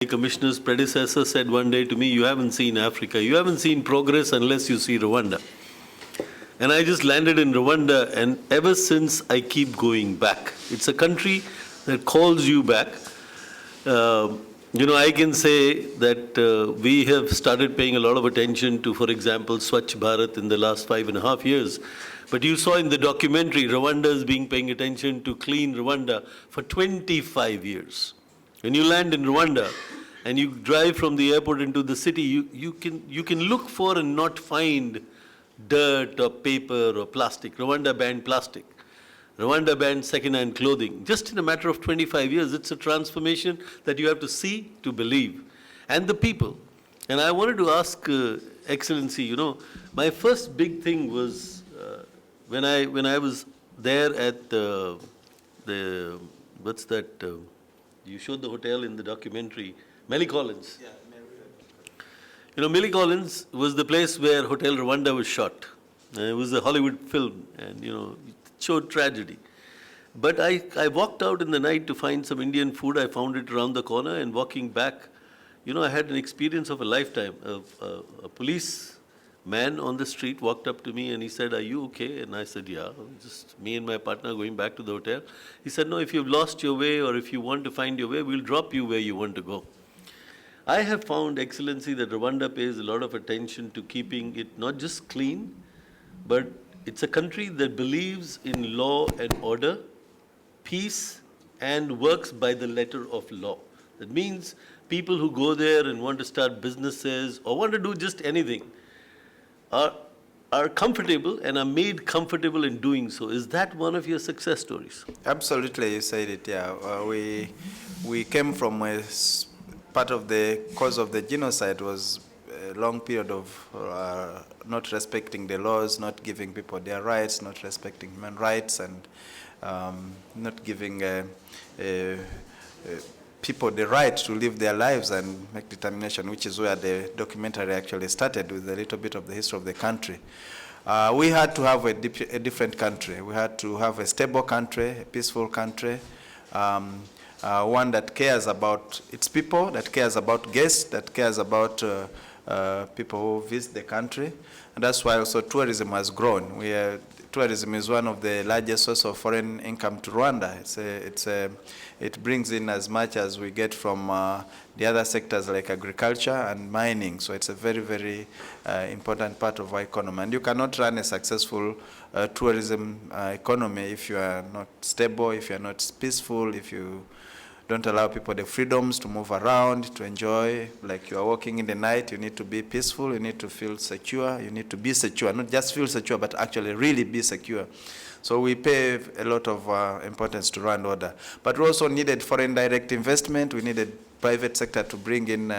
commissioner's predecessor said one day to me, "You haven't seen Africa. You haven't seen progress unless you see Rwanda." And I just landed in Rwanda, and ever since I keep going back. It's a country that calls you back. I can say that we have started paying a lot of attention to, for example, Swachh Bharat in the last 5.5 years. But you saw in the documentary, Rwanda is being paying attention to Clean Rwanda for 25 years. When you land in Rwanda and you drive from the airport into the city, you can look for and not find dirt or paper or plastic. Rwanda banned plastic. Rwanda banned second-hand clothing. Just in a matter of 25 years, it's a transformation that you have to see to believe. And the people. And I wanted to ask Excellency, my first big thing was when I was there at what's that? You showed the hotel in the documentary, Millie Collins. Yeah. Millie Collins was the place where Hotel Rwanda was shot. It was a Hollywood film, and it showed tragedy. But I walked out in the night to find some Indian food. I found it around the corner, and walking back, I had an experience of a lifetime. A policeman on the street walked up to me and he said, "Are you okay?" And I said, "Yeah, just me and my partner going back to the hotel." He said, "No, if you've lost your way or if you want to find your way, we'll drop you where you want to go." I have found, Excellency, that Rwanda pays a lot of attention to keeping it not just clean, but it's a country that believes in law and order, peace, and works by the letter of law. That means people who go there and want to start businesses or want to do just anything are comfortable and are made comfortable in doing so. Is that one of your success stories? Absolutely, you said it, yeah. We came from part of the cause of the genocide was a long period of not respecting the laws, not giving people their rights, not respecting human rights, and not giving people the right to live their lives and make determination, which is where the documentary actually started, with a little bit of the history of the country. We had to have a different country. We had to have a stable country, a peaceful country, one that cares about its people, that cares about guests, that cares about people who visit the country. And that's why also tourism has grown. Tourism is one of the largest sources of foreign income to Rwanda. It brings in as much as we get from the other sectors like agriculture and mining. So it's a very, very important part of our economy. And you cannot run a successful tourism economy if you are not stable, if you are not peaceful, if you don't allow people the freedoms to move around, to enjoy. Like you are walking in the night, you need to be peaceful, you need to feel secure, you need to be secure, not just feel secure, but actually really be secure. So we pay a lot of importance to law and order. But we also needed foreign direct investment. We needed private sector to bring in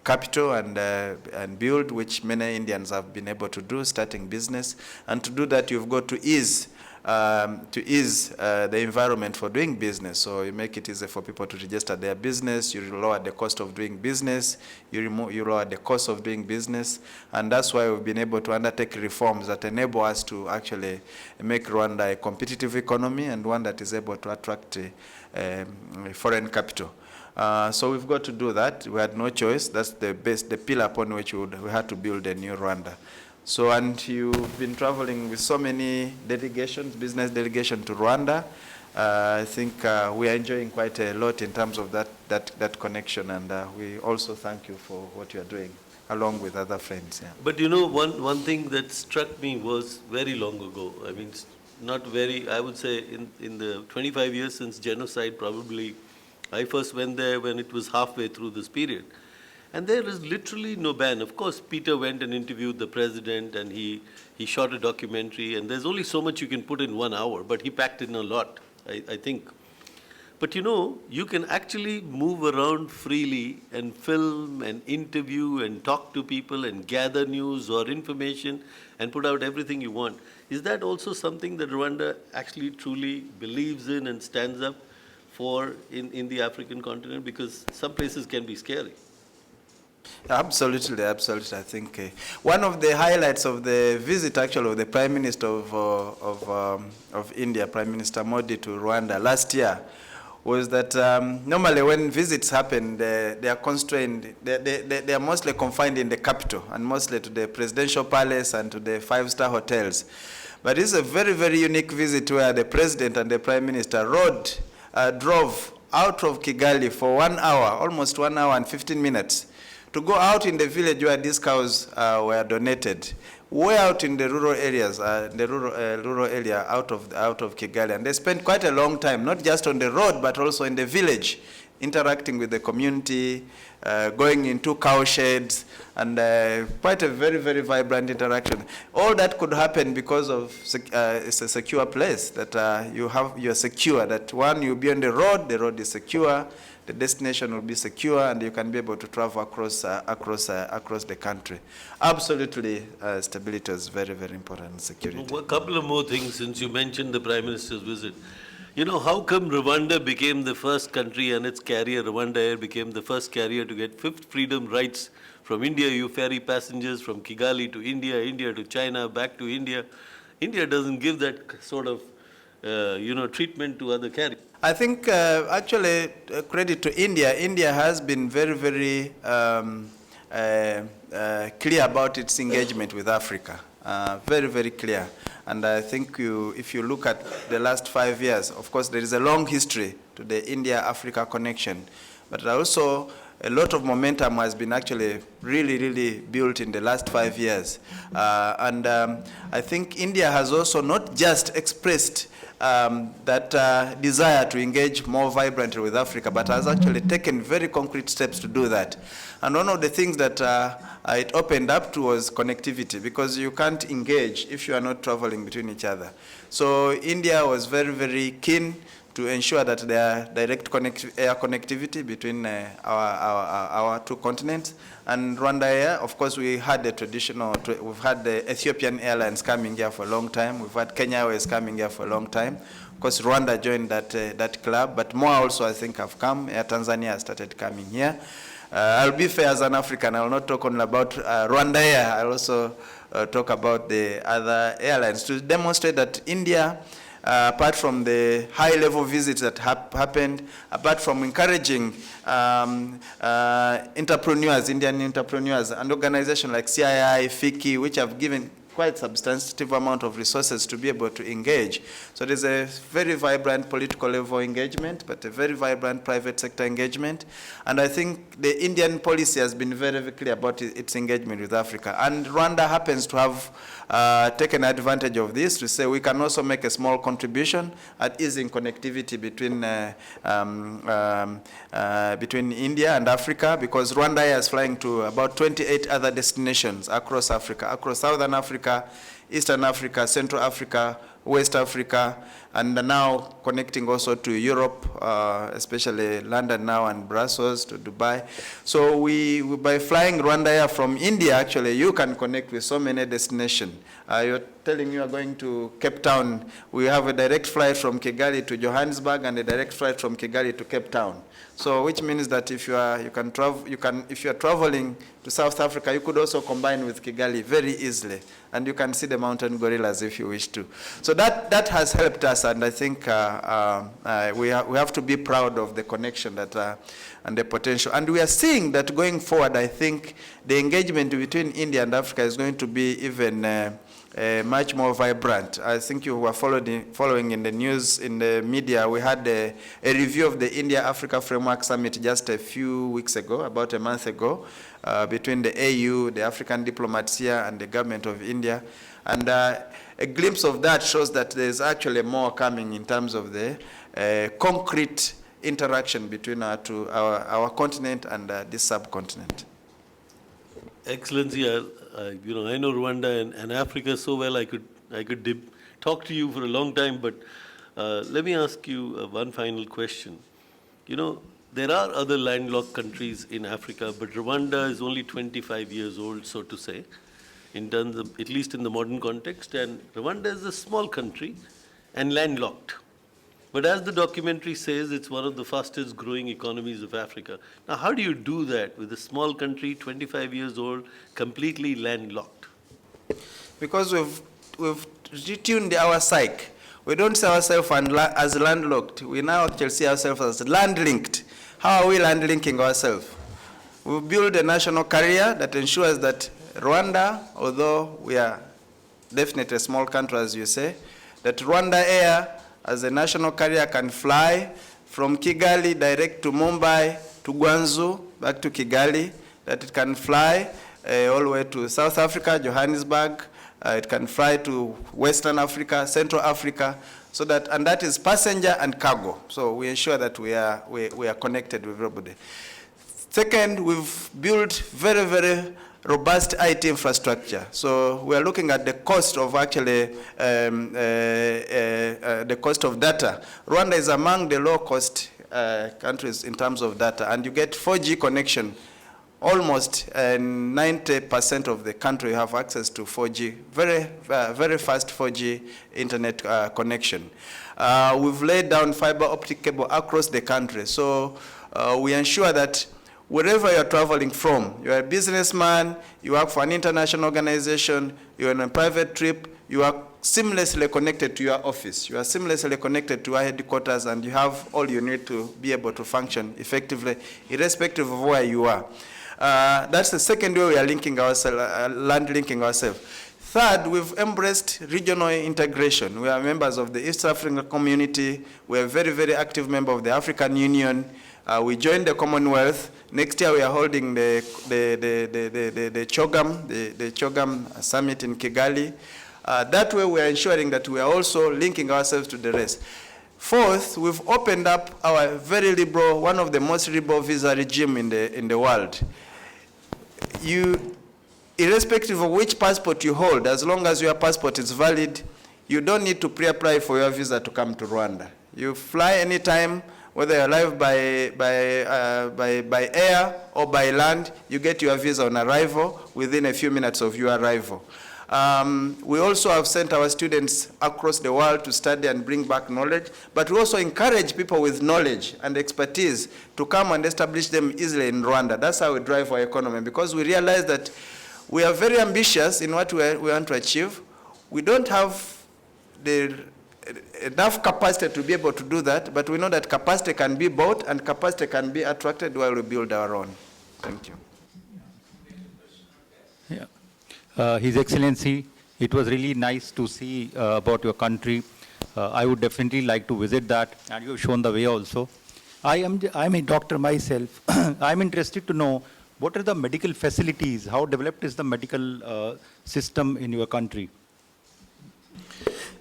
capital and build, which many Indians have been able to do, starting business. And to do that, you've got to ease the environment for doing business. So you make it easier for people to register their business, you lower the cost of doing business, you lower the cost of doing business, and that's why we've been able to undertake reforms that enable us to actually make Rwanda a competitive economy and one that is able to attract foreign capital. So we've got to do that. We had no choice. That's the pillar upon which we had to build a new Rwanda. So, and you've been traveling with so many delegations, business delegation to Rwanda. I think we are enjoying quite a lot in terms of that connection, and we also thank you for what you are doing, along with other friends. Yeah. But one thing that struck me was very long ago. I mean, not very, I would say in the 25 years since genocide, probably, I first went there when it was halfway through this period. And there is literally no ban. Of course, Peter went and interviewed the president, and he shot a documentary, and there's only so much you can put in 1 hour, but he packed in a lot, I think. But you can actually move around freely and film and interview and talk to people and gather news or information and put out everything you want. Is that also something that Rwanda actually truly believes in and stands up for in the African continent? Because some places can be scary. Absolutely, absolutely. I think one of the highlights of the visit, actually, of the Prime Minister of India, Prime Minister Modi, to Rwanda last year, was that normally when visits happen, they are constrained, they are mostly confined in the capital and mostly to the presidential palace and to the five-star hotels. But this is a very, very unique visit where the president and the prime minister drove out of Kigali for 1 hour, almost 1 hour and 15 minutes, to go out in the village where these cows were donated, way out in the rural areas, rural area out of Kigali. And they spent quite a long time, not just on the road, but also in the village, interacting with the community, going into cow sheds, and quite a very, very vibrant interaction. All that could happen because of it's a secure place, that you're secure, that one, you'll be on the road is secure, the destination will be secure, and you can be able to travel across the country. Absolutely, stability is very, very important, security. A couple of more things, since you mentioned the Prime Minister's visit. You know, how come Rwanda became the first country and its carrier, Rwanda Air, became the first carrier to get fifth freedom rights from India? You ferry passengers from Kigali to India, India to China, back to India. India doesn't give that sort of, treatment to other carriers. I think actually credit to India. India has been very, very clear about its engagement with Africa. Very, very clear. And I think if you look at the last 5 years, of course, there is a long history to the India-Africa connection. But also, a lot of momentum has been actually really, really built in the last 5 years. I think India has also not just expressed that desire to engage more vibrantly with Africa, but has actually taken very concrete steps to do that. And one of the things that it opened up to was connectivity, because you can't engage if you are not traveling between each other. So India was very, very keen to ensure that there are direct air connectivity between our two continents. And Rwanda Air, of course, we had the we've had the Ethiopian Airlines coming here for a long time. We've had Kenya Airways coming here for a long time. Of course, Rwanda joined that club, but more also, I think, have come. Air Tanzania has started coming here. I'll be fair as an African. I will not talk only about Rwanda Air. I'll also talk about the other airlines to demonstrate that India, apart from the high-level visits that happened, apart from encouraging entrepreneurs, Indian entrepreneurs, and organizations like CII, FICCI, which have given quite substantive amount of resources to be able to engage. So there's a very vibrant political level engagement, but a very vibrant private sector engagement. And I think the Indian policy has been very, very clear about its engagement with Africa. And Rwanda happens to have taken advantage of this to say we can also make a small contribution at easing connectivity between India and Africa, because Rwanda is flying to about 28 other destinations across Africa, across Southern Africa, Eastern Africa, Central Africa, West Africa, and now connecting also to Europe, especially London now and Brussels to Dubai. So by flying Rwanda Air from India, actually, you can connect with so many destinations. You're telling you are going to Cape Town. We have a direct flight from Kigali to Johannesburg and a direct flight from Kigali to Cape Town. So, which means that if you are traveling to South Africa, you could also combine with Kigali very easily, and you can see the mountain gorillas if you wish to. So that has helped us, and I think we have to be proud of the connection that and the potential. And we are seeing that going forward. I think the engagement between India and Africa is going to be even much more vibrant. I think you were following in the news, in the media. We had a review of the India-Africa Framework Summit just a few weeks ago, about a month ago, between the AU, the African diplomats here, and the government of India. And a glimpse of that shows that there's actually more coming in terms of the concrete interaction between our continent and this subcontinent. Excellency, I know Rwanda and Africa so well. I could talk to you for a long time, but let me ask you one final question. You know, there are other landlocked countries in Africa, but Rwanda is only 25 years old, so to say, in terms of, at least in the modern context, and Rwanda is a small country and landlocked. But as the documentary says, it's one of the fastest growing economies of Africa. Now, how do you do that with a small country, 25 years old, completely landlocked? Because we've retuned our psyche. We don't see ourselves as landlocked. We now actually see ourselves as land-linked. How are we land-linking ourselves? We've built a national carrier that ensures that Rwanda, although we are definitely a small country, as you say, that Rwanda Air, as a national carrier, can fly from Kigali direct to Mumbai, to Guangzhou, back to Kigali, that it can fly all the way to South Africa, Johannesburg, it can fly to Western Africa, Central Africa, so that, and that is passenger and cargo. So we ensure that we are connected with everybody. Second, we've built very, very robust IT infrastructure. So we are looking at the cost of actually, the cost of data. Rwanda is among the low-cost countries in terms of data, and you get 4G connection. Almost 90% of the country have access to 4G, very fast 4G internet connection. We've laid down fiber optic cable across the country. So we ensure that wherever you're traveling from, you're a businessman, you work for an international organization, you're on a private trip, you are seamlessly connected to your office, you are seamlessly connected to your headquarters, and you have all you need to be able to function effectively, irrespective of where you are. That's the second way we are linking ourselves, land linking ourselves. Third, we've embraced regional integration. We are members of the East African community. We are a very, very active member of the African Union. We joined the Commonwealth. Next year we are holding the CHOGM summit in Kigali. That way we are ensuring that we are also linking ourselves to the rest. Fourth, we've opened up our very liberal, one of the most liberal visa regime in the world. Irrespective of which passport you hold, as long as your passport is valid, you don't need to pre-apply for your visa to come to Rwanda. You fly anytime, whether you arrive by air or by land, you get your visa on arrival within a few minutes of your arrival. We also have sent our students across the world to study and bring back knowledge, but we also encourage people with knowledge and expertise to come and establish them easily in Rwanda. That's how we drive our economy, because we realize that we are very ambitious in what we want to achieve. We don't have enough capacity to be able to do that, but we know that capacity can be bought and capacity can be attracted while we build our own. Thank you. Yeah. His Excellency, it was really nice to see about your country. I would definitely like to visit that, and you have shown the way also. I'm a doctor myself. I'm interested to know what are the medical facilities, how developed is the medical system in your country?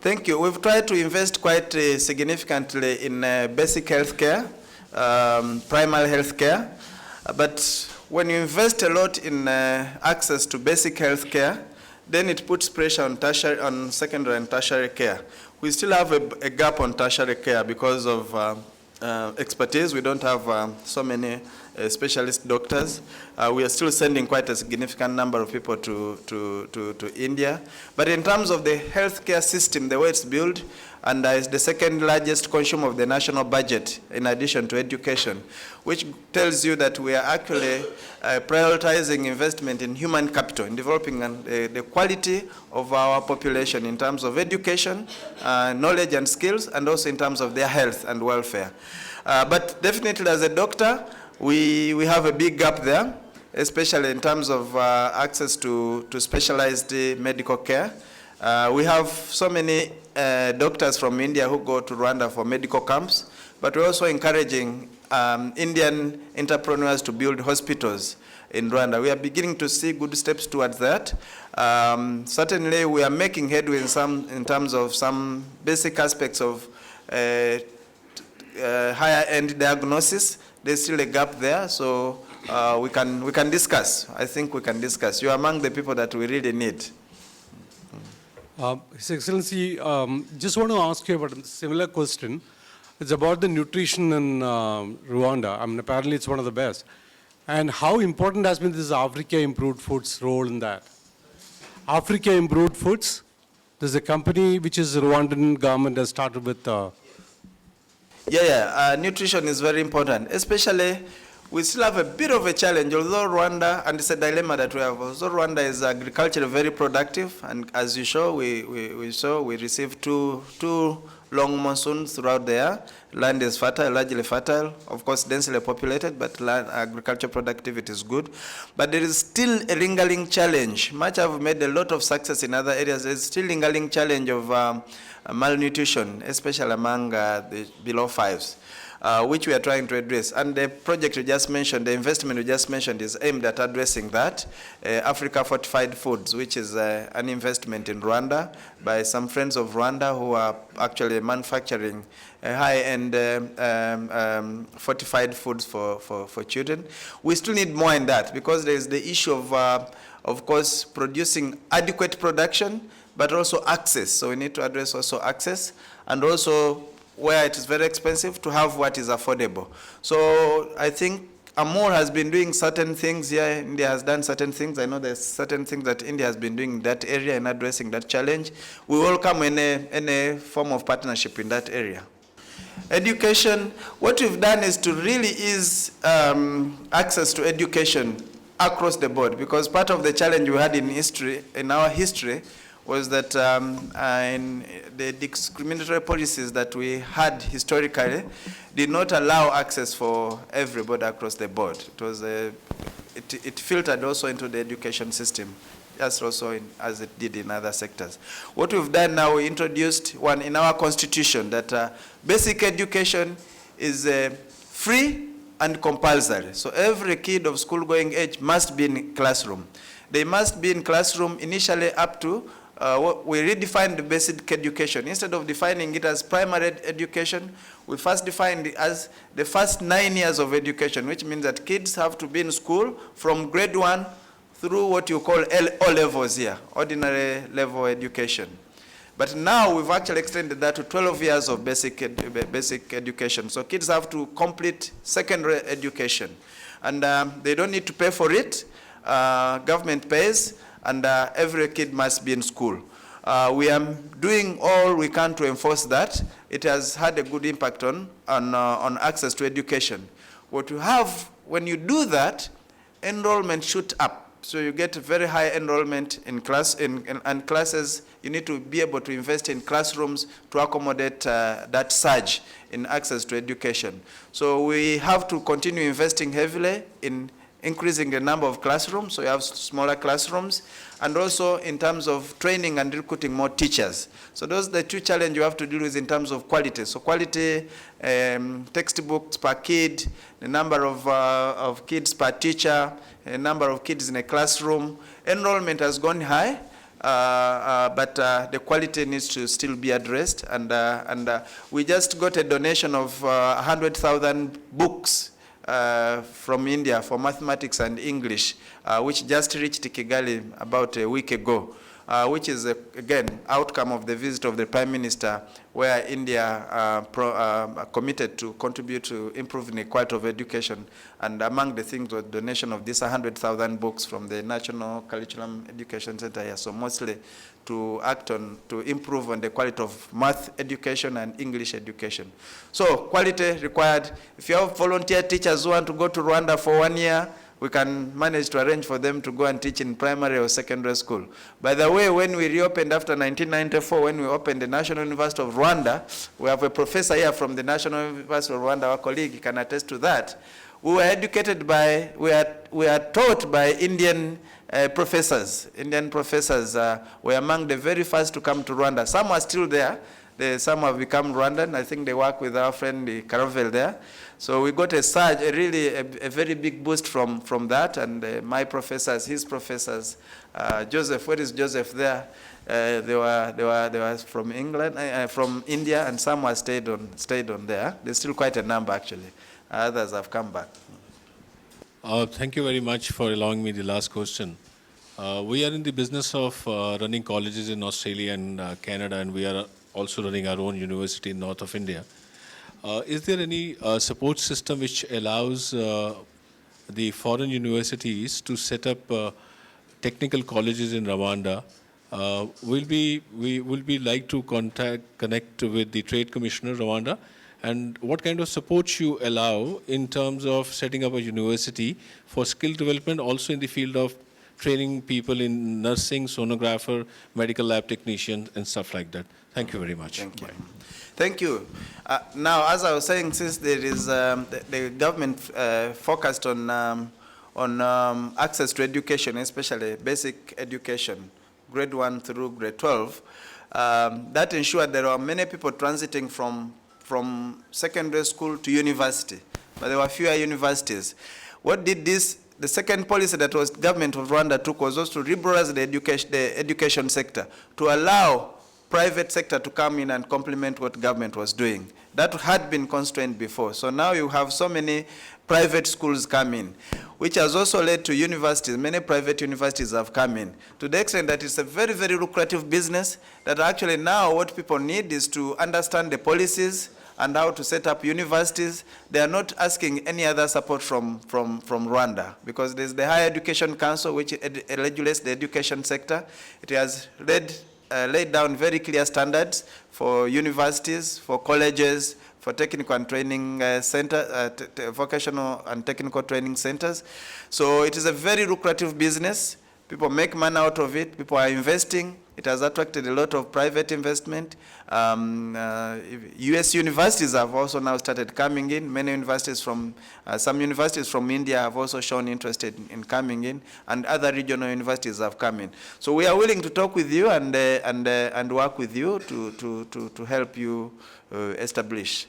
Thank you. We've tried to invest quite significantly in basic health care, primary health care, but when you invest a lot in access to basic health care, then it puts pressure on secondary and tertiary care. We still have a gap on tertiary care because of expertise. We don't have so many specialist doctors. We are still sending quite a significant number of people to India. But in terms of the healthcare system, the way it's built, and is the second largest consumer of the national budget in addition to education, which tells you that we are actually prioritizing investment in human capital, in developing the quality of our population in terms of education, knowledge and skills, and also in terms of their health and welfare. But definitely as a doctor, we have a big gap there, especially in terms of access to specialized medical care. We have so many doctors from India who go to Rwanda for medical camps, but we're also encouraging Indian entrepreneurs to build hospitals in Rwanda. We are beginning to see good steps towards that. Certainly, we are making headway in terms of some basic aspects of higher-end diagnosis. There's still a gap there, so we can discuss. I think we can discuss. You're among the people that we really need. His Excellency, just want to ask you about a similar question. It's about the nutrition in Rwanda. I mean, apparently it's one of the best. And how important has been this Africa Improved Foods role in that? Africa Improved Foods, there's a company which is Rwandan government has started with. Nutrition is very important, especially we still have a bit of a challenge, although Rwanda, and it's a dilemma that we have, although Rwanda is agriculturally very productive, and as you show, we received two long monsoons throughout the year. Land is fertile, largely fertile, of course densely populated, but land, agriculture productivity is good. But there is still a lingering challenge. Much have made a lot of success in other areas. There is still lingering challenge of malnutrition, especially among the below fives. Which we are trying to address. And the project you just mentioned, the investment you just mentioned, is aimed at addressing that. Africa Fortified Foods, which is an investment in Rwanda by some friends of Rwanda who are actually manufacturing high-end fortified foods for children. We still need more in that because there is the issue of course, producing adequate production, but also access. So we need to address also access, and also where it is very expensive to have what is affordable. So I think Amor has been doing certain things here. India has done certain things. I know there's certain things that India has been doing in that area in addressing that challenge. We welcome any form of partnership in that area. Education, what we've done is to really ease access to education across the board, because part of the challenge we had in our history, was that in the discriminatory policies that we had historically did not allow access for everybody across the board. It was it filtered also into the education system, just also as it did in other sectors. What we've done now, we introduced one in our constitution that basic education is free and compulsory. So every kid of school-going age must be in classroom. They must be in classroom initially up to we redefined the basic education. Instead of defining it as primary education, we first defined it as the first 9 years of education, which means that kids have to be in school from grade 1 through what you call O levels here, ordinary level education. But now we've actually extended that to 12 years of basic education. So kids have to complete secondary education. And they don't need to pay for it. Government pays. And every kid must be in school. We are doing all we can to enforce that. It has had a good impact on access to education. What you have, when you do that, enrollment shoots up. So you get very high enrollment in classes. You need to be able to invest in classrooms to accommodate that surge in access to education. So we have to continue investing heavily in increasing the number of classrooms, so you have smaller classrooms, and also in terms of training and recruiting more teachers. So those are the two challenges you have to deal with in terms of quality. So quality, textbooks per kid, the number of kids per teacher, the number of kids in a classroom. Enrollment has gone high, but the quality needs to still be addressed. And we just got a donation of 100,000 books from India for mathematics and English, which just reached Kigali about a week ago, which is, again, outcome of the visit of the Prime Minister, where India committed to contribute to improving the quality of education. And among the things was donation of these 100,000 books from the National Curriculum Education Center here, so mostly to improve on the quality of math education and English education. So quality required. If you have volunteer teachers who want to go to Rwanda for 1 year, we can manage to arrange for them to go and teach in primary or secondary school. By the way, when we reopened after 1994, when we opened the National University of Rwanda, we have a professor here from the National University of Rwanda, our colleague can attest to that. We were educated by, we are taught by Indian professors. Indian professors were among the very first to come to Rwanda. Some are still there. Some have become Rwandan. I think they work with our friend Caravel there. So we got a surge, a very big boost from that. And my professors, his professors, Joseph, where is Joseph there? They were from England, from India, and some were stayed on there. There's still quite a number actually. Others have come back. Thank you very much for allowing me the last question. We are in the business of running colleges in Australia and Canada, and we are also running our own university in north of India. Is there any support system which allows the foreign universities to set up technical colleges in Rwanda? We will be like to connect with the Trade Commissioner Rwanda and what kind of support you allow in terms of setting up a university for skill development, also in the field of training people in nursing, sonographer, medical lab technicians, and stuff like that. Thank you very much. Thank you. Thank you. Now, as I was saying, since there is the government focused on access to education, especially basic education, grade 1 through grade 12, that ensured there are many people transiting from secondary school to university, but there were fewer universities. What did this? The second policy that was government of Rwanda took was also to liberalize the education sector, to allow private sector to come in and complement what government was doing. That had been constrained before. So now you have so many private schools come in, which has also led to universities. Many private universities have come in, to the extent that it's a very, very lucrative business, that actually now what people need is to understand the policies and how to set up universities. They are not asking any other support from Rwanda, because there's the Higher Education Council, which regulates the education sector. It has laid down very clear standards for universities, for colleges, for technical and training vocational and technical training centers. So it is a very lucrative business. People make money out of it. People are investing. It has attracted a lot of private investment. US universities have also now started coming in. Many universities from, some universities from India have also shown interest in coming in, and other regional universities have come in. So we are willing to talk with you and work with you to help you establish